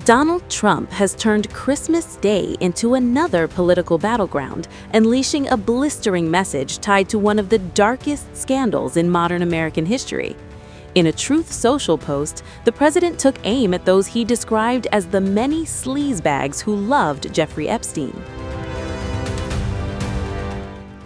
Donald Trump has turned Christmas Day into another political battleground, unleashing a blistering message tied to one of the darkest scandals in modern American history. In a Truth Social post, the president took aim at those he described as the many sleazebags who loved Jeffrey Epstein.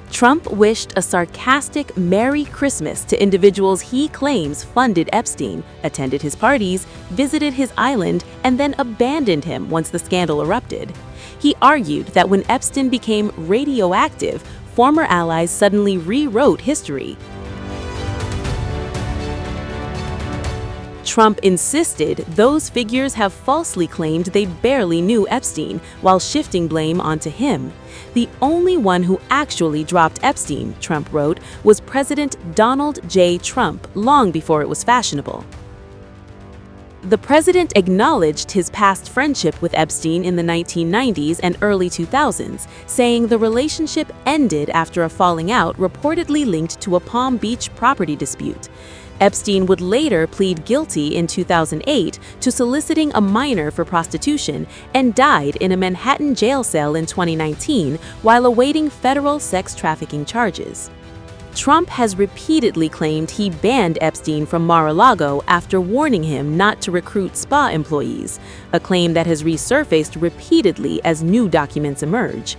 Trump wished a sarcastic Merry Christmas to individuals he claims funded Epstein, attended his parties, visited his island, and then abandoned him once the scandal erupted. He argued that when Epstein became radioactive, former allies suddenly rewrote history. Trump insisted those figures have falsely claimed they barely knew Epstein, while shifting blame onto him. The only one who actually dropped Epstein, Trump wrote, was President Donald J. Trump long before it was fashionable. The president acknowledged his past friendship with Epstein in the 1990s and early 2000s, saying the relationship ended after a falling out reportedly linked to a Palm Beach property dispute. Epstein would later plead guilty in 2008 to soliciting a minor for prostitution and died in a Manhattan jail cell in 2019 while awaiting federal sex trafficking charges. Trump has repeatedly claimed he banned Epstein from Mar-a-Lago after warning him not to recruit spa employees, a claim that has resurfaced repeatedly as new documents emerge.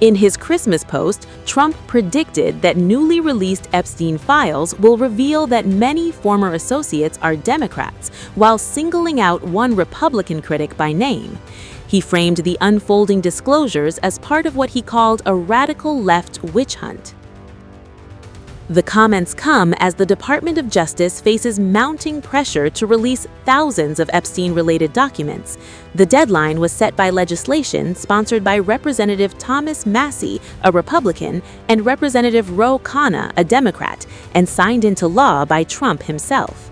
In his Christmas post, Trump predicted that newly released Epstein files will reveal that many former associates are Democrats, while singling out one Republican critic by name. He framed the unfolding disclosures as part of what he called a radical left witch hunt. The comments come as the Department of Justice faces mounting pressure to release thousands of Epstein-related documents. The deadline was set by legislation sponsored by Representative Thomas Massie, a Republican, and Representative Ro Khanna, a Democrat, and signed into law by Trump himself.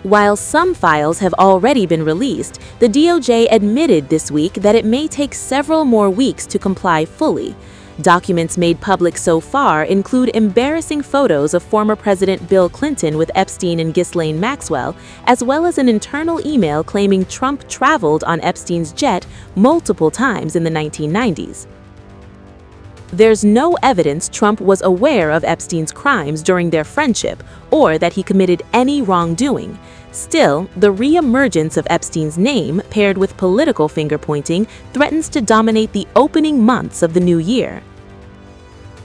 While some files have already been released, the DOJ admitted this week that it may take several more weeks to comply fully. Documents made public so far include embarrassing photos of former President Bill Clinton with Epstein and Ghislaine Maxwell, as well as an internal email claiming Trump traveled on Epstein's jet multiple times in the 1990s. There's no evidence Trump was aware of Epstein's crimes during their friendship or that he committed any wrongdoing. Still, the reemergence of Epstein's name, paired with political finger-pointing, threatens to dominate the opening months of the new year.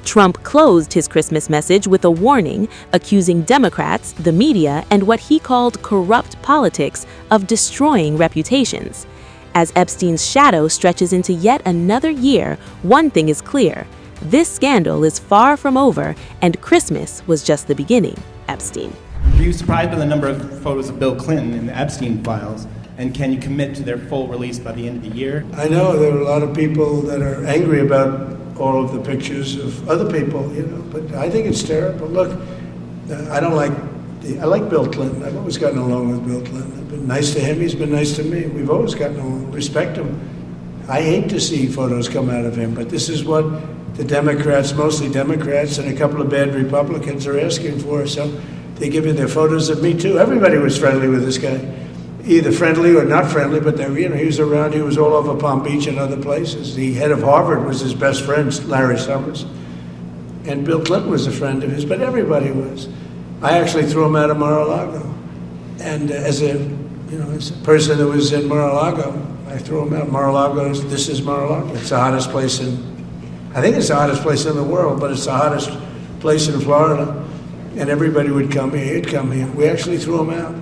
Trump closed his Christmas message with a warning, accusing Democrats, the media, and what he called corrupt politics of destroying reputations. As Epstein's shadow stretches into yet another year, one thing is clear: this scandal is far from over, and Christmas was just the beginning. Epstein. Were you surprised by the number of photos of Bill Clinton in the Epstein files? And can you commit to their full release by the end of the year? I know there are a lot of people that are angry about all of the pictures of other people, but I think it's terrible. Look, I like Bill Clinton. I've always gotten along with Bill Clinton. I've been nice to him, he's been nice to me. We've always gotten along, respect him. I hate to see photos come out of him, but this is what the Democrats, mostly Democrats, and a couple of bad Republicans are asking for. So they give you their photos of me too. Everybody was friendly with this guy, either friendly or not friendly, but he was around, he was all over Palm Beach and other places. The head of Harvard was his best friend, Larry Summers. And Bill Clinton was a friend of his, but everybody was. I actually threw him out of Mar-a-Lago. And as a person that was in Mar-a-Lago, I threw him out. Mar-a-Lago, this is Mar-a-Lago. It's the hottest place I think it's the hottest place in the world, but it's the hottest place in Florida. And everybody would come here, he'd come here. We actually threw him out.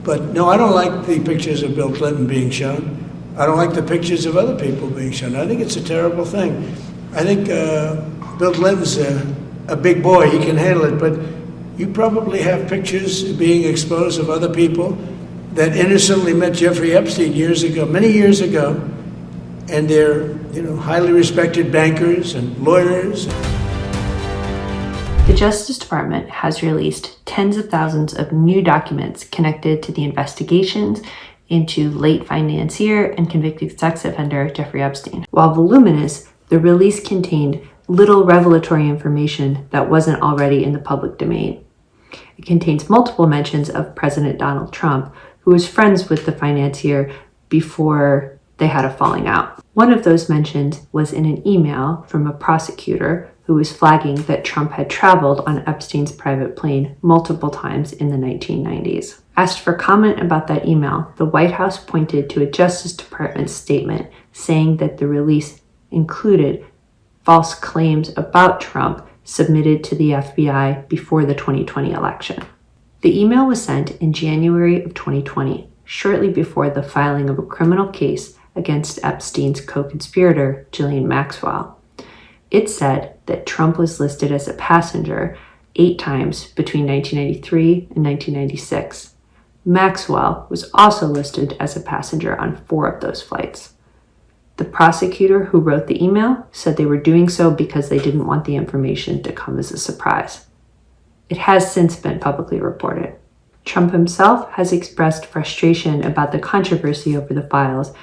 But no, I don't like the pictures of Bill Clinton being shown. I don't like the pictures of other people being shown. I think it's a terrible thing. I think Bill Clinton's a big boy, he can handle it, but you probably have pictures being exposed of other people that innocently met Jeffrey Epstein years ago, many years ago, and they're highly respected bankers and lawyers. The Justice Department has released tens of thousands of new documents connected to the investigations into late financier and convicted sex offender Jeffrey Epstein. While voluminous, the release contained little revelatory information that wasn't already in the public domain. It contains multiple mentions of President Donald Trump, who was friends with the financier before they had a falling out. One of those mentions was in an email from a prosecutor who was flagging that Trump had traveled on Epstein's private plane multiple times in the 1990s. Asked for comment about that email, the White House pointed to a Justice Department statement saying that the release included false claims about Trump submitted to the FBI before the 2020 election. The email was sent in January of 2020, shortly before the filing of a criminal case against Epstein's co-conspirator, Ghislaine Maxwell. It said that Trump was listed as a passenger 8 times between 1993 and 1996. Maxwell was also listed as a passenger on 4 of those flights. The prosecutor who wrote the email said they were doing so because they didn't want the information to come as a surprise. It has since been publicly reported. Trump himself has expressed frustration about the controversy over the files